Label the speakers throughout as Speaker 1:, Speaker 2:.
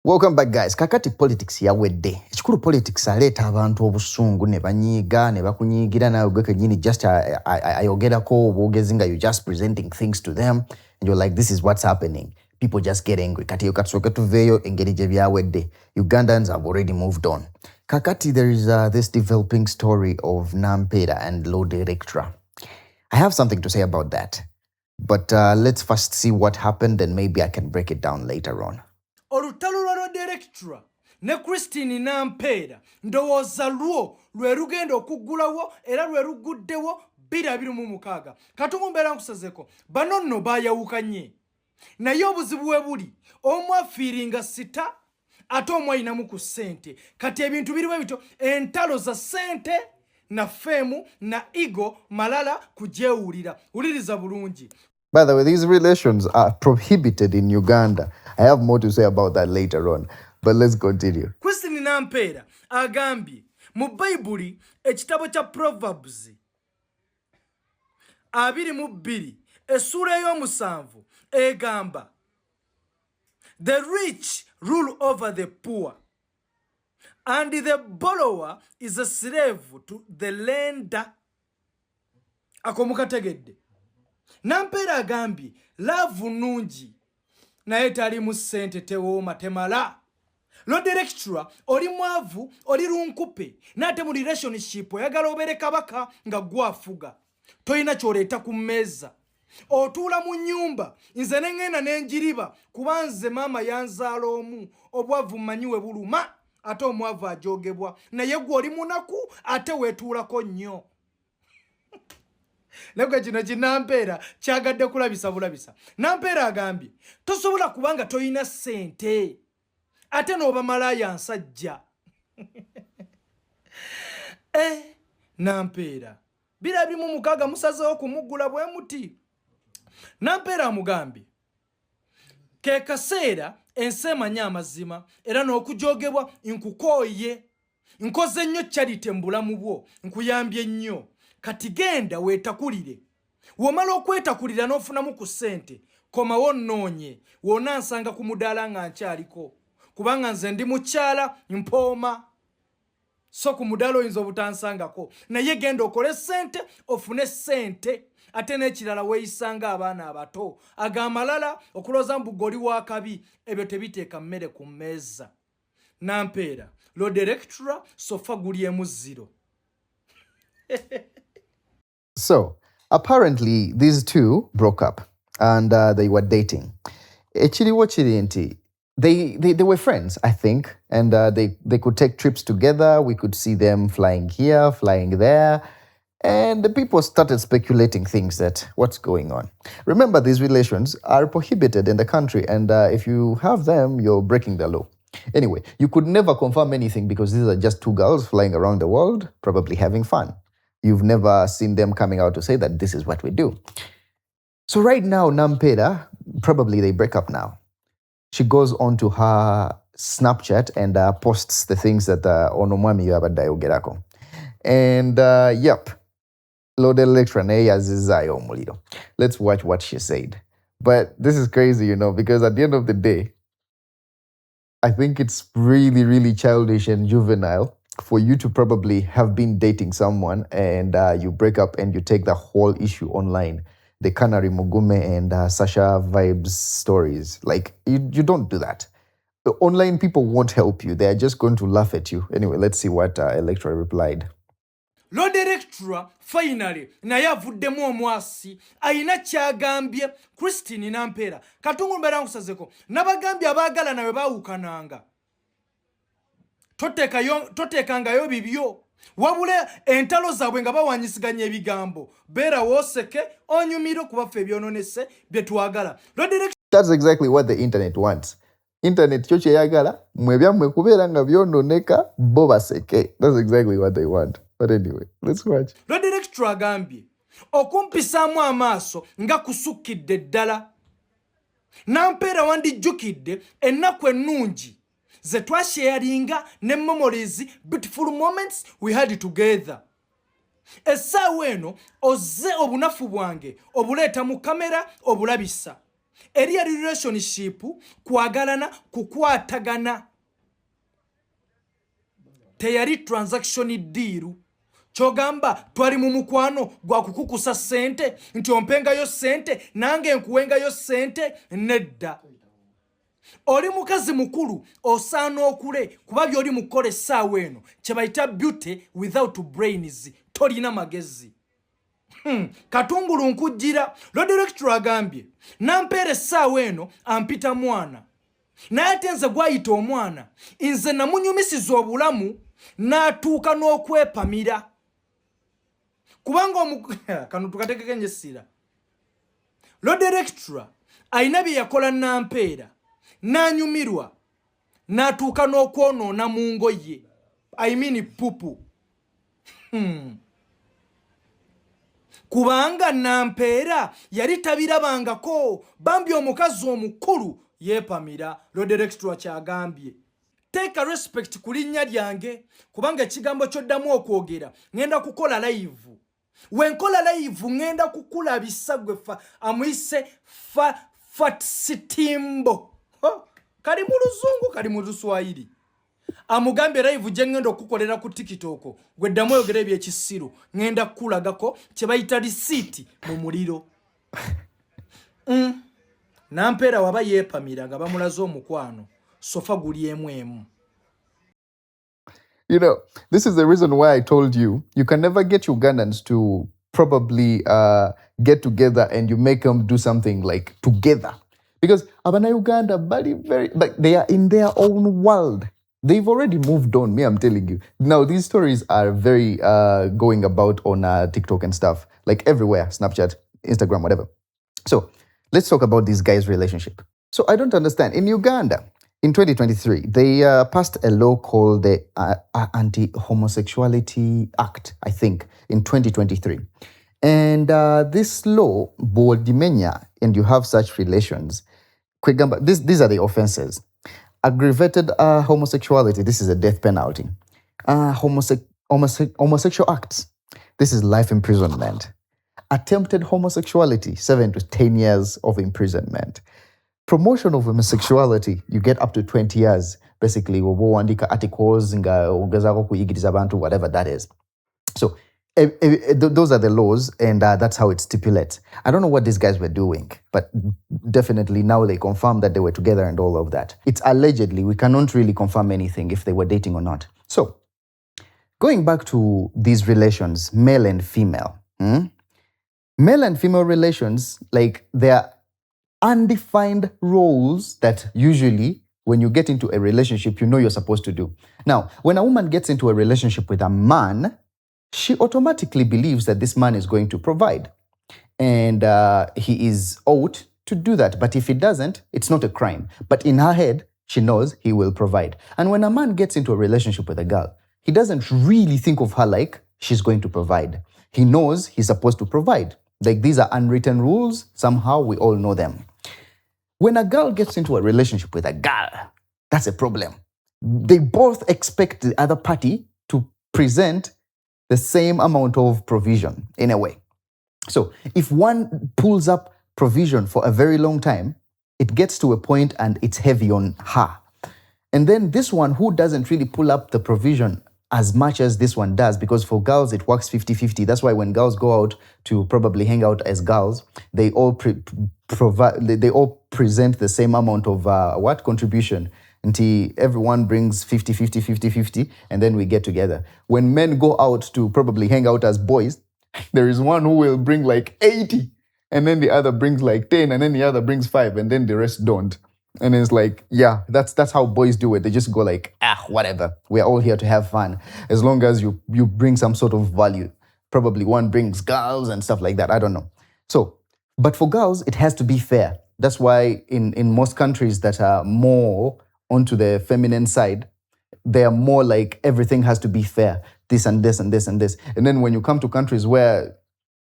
Speaker 1: Welcome back guys. Kakati politics yawedde. Ekikulu politics aleeta abantu obusungu ne banyiiga ne bakunyiigira nawe gwe kenyini just ayogerako obwogezi nga you just presenting things to them and you're like this is what's happening. People just get angry. Kati yo katsoke tuveyo engeri gye byawedde. Ugandans have already moved on. Kakati there is this developing story of Nampera and Elektra. I have something to say about that. But let's first see what happened and maybe I can break it down later on.
Speaker 2: Olutalo lwa Elektra ne Christine Nampera ndowooza lwe rugenda okuggulawo era lwe ruguddewo 2026 Katonda mbeera nkusazeko bano nno baayawukanye naye obuzibu bwe buli omu afiiringa sita ate omu ayinamu ku ssente kati ebintu biriwe bityo entalo za ssente na feemu na ego malala kujeewulira wuliriza bulungi.
Speaker 1: By the way, these relations are prohibited in Uganda. I have more to say about that later on, but let's continue.
Speaker 2: Christine Nampera agambye mu Bayibuli ekitabo kya Proverbs 22 essura ey'omusanvu egamba the rich rule over the poor and the borrower is a slave to the lender. Akomukategedde. Nampera agambye love nungi naye tali mu ssente tewooma temala. Elektra oli mwavu oli lunkupe n'ate mu relationship oyagala obeere kabaka nga gwafuga toyina kyoleeta ku mmeeza otuula mu nnyumba nze ne ngenda n'enjiriba kuba nze maama yanzaala omu obwavu mmanyiwe buluma ate omwavu ajoogebwa naye gwe oli munaku ate weetuulako nnyo. Nabwe kino Nampera kyagadde kulabisa bulabisa. Nampera agambye tosobola kubanga toyina ssente ate n'oba malaaya nsajja. Nampera 2026 musazeewo kumuggula bwe muti. Nampera amugambye ke kaseera ensi emanya amazima era n'okujoogebwa nkukooye nkoze nnyo charity mu bulamu bwo nkuyambye nnyo kati genda weetakulire womala okwetakulira n'ofunamu ku ssente komawo nnoonye wonna nsanga ku mudaala nga nkyaliko kubanga nze ndi mukyala mpooma so ku mudaala oyinza obutansangako naye genda okole ssente ofune ssente ate n'ekirala weeyisanga abaana abato agamalala okulooza mbuga oli wa kabi ebyo tebiteeka mmere ku mmeeza. Nampera Elektra sofa gulyemu 0.
Speaker 1: So, apparently, these two broke up and they were dating. Ekiriwo kiri nti they were friends, I think, and they could take trips together. We could see them flying here, flying there. And the people started speculating things that what's going on. Remember, these relations are prohibited in the country, and if you have them, you're breaking the law. Anyway, you could never confirm anything because these are just two girls flying around the world, probably having fun. You've never seen them coming out to say that this is what we do. So right now, Nampera, probably they break up now. She goes on to her Snapchat and posts the things that onomwami yabaddayo gerako. And yep, Elektra naye yazizaayo omuliro. Let's watch what she said. But this is crazy, you know, because at the end of the day, I think it's really, really childish and juvenile for you to probably have been dating someone and you break up and you take the whole issue online. The Canary Mugume and Sasha Vibes stories. Like, you don't do that. The online people won't help you. They're just going to laugh at you. Anyway, let's see what Elektra replied.
Speaker 2: Elektra finally naye avuddemu omwasi ayina kyagambye Christine Nampera Katonda mbeera nkusazeko n'abagambye abaagala nawe baawukananga toteekangayo bibyo wabule entalo zaabwe nga bawanyisiganya ebigambo beera wooseke onyumire kuba ffe ebyononese bye twagala.
Speaker 1: That's exactly what the internet wants. Internet kyo kyeyagala mwe byammwe kubeera nga byononeka bo baseke. That's exactly what they want. But anyway, let's watch.
Speaker 2: Elektra agambye okumpisaamu amaaso nga kusukkidde ddala. Nampera wandijjukidde ennaku ennungi ze twasharinga ne memories, beautiful moments we had together. Essaawa eno ozze obunafu bwange obuleeta mu kamera obulabisa eri yali relationship kwagalana kukwatagana teyali transaction deal kyogamba twali mu mukwano gwa kukukusa sente nti ompengayo sente nange nkuwengayo sente nedda oli mukazi mukulu osaana okule kuba byoli mukola essaawa eno kye bayita beauty without brains tolina magezi katungulu nkujjira Lord Electra agambye Nampera essaawa eno ampita mwana naye ate nze gwayita omwana nze namunyumisiza obulamu n'atuuka n'okwepamira kubanga kano tukatekeko ennyesira Lord Electra ayina bye yakola Nampera n'anyumirwa n'atuuka n'okwonoona mu ngoye I mean pupu kubanga Nampera yali tabirabangako bambi omukazi omukulu yeepamira Lord Electra kyagambye teeka respect ku linnya lyange kubanga ekigambo ky'oddamu okwogera ngenda kukola live wenkola live ngenda kukulabisa gwe amuyise fat sitimbo kali mu luzungu kali mu luswahili amugambye live gye ngenda okukolera ku TikTok gwe ddamu oyogera ebyekisiru ngenda kukulagako kye bayita risiiti mu muliro Nampera waba yeepamira nga bamulaze omukwano sofa guli emu.
Speaker 1: You know, this is the reason why I told you can never get Ugandans to probably get together and you make them do something like together. Because Abana Uganda, very, like they are in their own world. They've already moved on, me, I'm telling you. Now, these stories are very going about on TikTok and stuff, like everywhere, Snapchat, Instagram, whatever. So let's talk about this guy's relationship. So I don't understand. In Uganda, in 2023, they passed a law called the Anti-Homosexuality Act, I think, in 2023. And this law, Boldimenya, and you have such relations, these are the offenses. Aggravated homosexuality, this is a death penalty. Homosexual acts, this is life imprisonment. Attempted homosexuality, 7 to 10 years of imprisonment. Promotion of homosexuality, you get up to 20 years, basically, articles, whatever that is. So those are the laws, and that's how it stipulates. I don't know what these guys were doing, but definitely now they confirm that they were together and all of that. It's allegedly, we cannot really confirm anything if they were dating or not. So, going back to these relations, male and female, male and female relations, like they're undefined roles that usually when you get into a relationship, you know you're supposed to do. Now, when a woman gets into a relationship with a man, she automatically believes that this man is going to provide. And he is owed to do that. But if he doesn't, it's not a crime. But in her head, she knows he will provide. And when a man gets into a relationship with a girl, he doesn't really think of her like she's going to provide. He knows he's supposed to provide. Like these are unwritten rules. Somehow we all know them. When a girl gets into a relationship with a girl, that's a problem. They both expect the other party to present the same amount of provision in a way. So if one pulls up provision for a very long time, it gets to a point and it's heavy on her. And then this one who doesn't really pull up the provision as much as this one does, because for girls it works 50-50. That's why when girls go out to probably hang out as girls, they all they all present the same amount of contribution until everyone brings 50-50, and then we get together. When men go out to probably hang out as boys, there is one who will bring like 80, and then the other brings like 10, and then the other brings 5, and then the rest don't. And it's like, yeah, that's how boys do it. They just go like, whatever. We're all here to have fun. As long as you bring some sort of value. Probably one brings girls and stuff like that. I don't know. So, but for girls, it has to be fair. That's why in most countries that are more onto the feminine side, they are more like everything has to be fair. This and this and this and this. And then when you come to countries where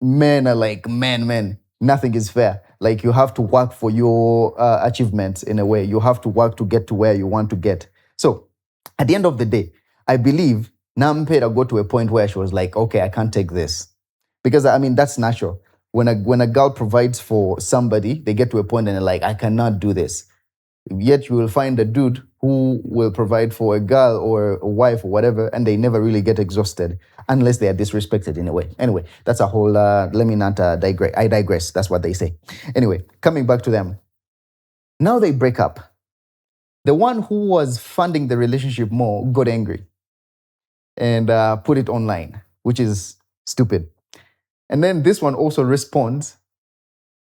Speaker 1: men are like, men, nothing is fair. Like you have to work for your achievements in a way. You have to work to get to where you want to get. So at the end of the day, I believe Nampera got to a point where she was like, okay, I can't take this. Because I mean, that's natural. when a girl provides for somebody, they get to a point and they're like, I cannot do this. Yet you will find a dude who will provide for a girl or a wife or whatever, and they never really get exhausted unless they are disrespected in a way. Anyway, that's a whole, let me not digress. I digress. That's what they say. Anyway, coming back to them. Now they break up. The one who was funding the relationship more got angry and put it online, which is stupid. And then this one also responds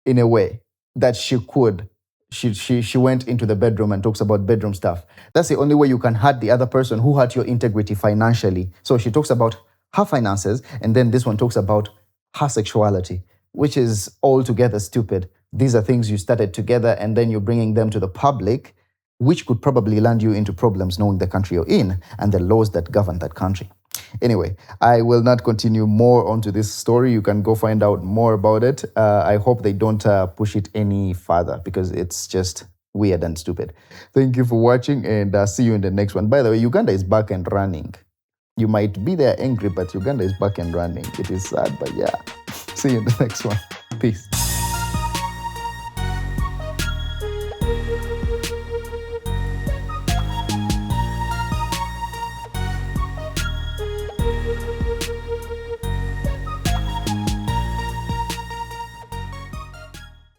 Speaker 1: in a way that she could. She went into the bedroom and talks about bedroom stuff. That's the only way you can hurt the other person who hurt your integrity financially. So she talks about her finances, and then this one talks about her sexuality, which is altogether stupid. These are things you started together, and then you're bringing them to the public, which could probably land you into problems knowing the country you're in and the laws that govern that country. Anyway, I will not continue more onto this story. You can go find out more about it. I hope they don't push it any further because it's just weird and stupid. Thank you for watching, and see you in the next one. By the way, Uganda is back and running. You might be there angry, but Uganda is back and running. It is sad, but yeah. See you in the next one. Peace.